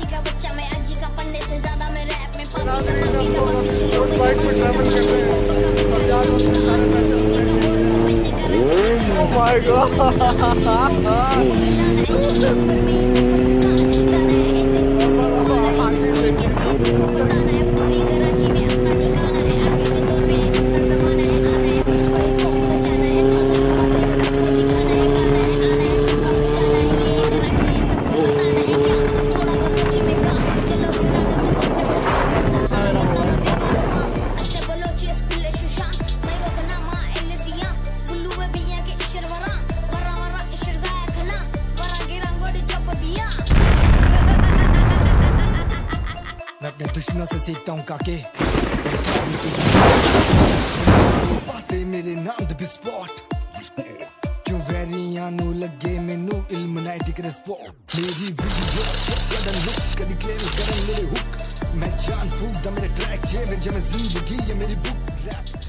चाची का बच्चा मैं अजी का पढ़ने से ज्यादा मैं रैप में पापी का Oh my God! मैं अपने दुश्मनों से सीखता हूँ काके पासे मेरे नाम द स्पॉट क्यों वैरियां नू लगे मैनू इल्यूमिनाटी करे स्पॉट मेरी वीडियो कदम लुक्स कदी क्लेम करन मेरे हुक मैं जान फूक दा मेरे ट्रैक जे मैं जिंदगी ये मेरी बुक रैप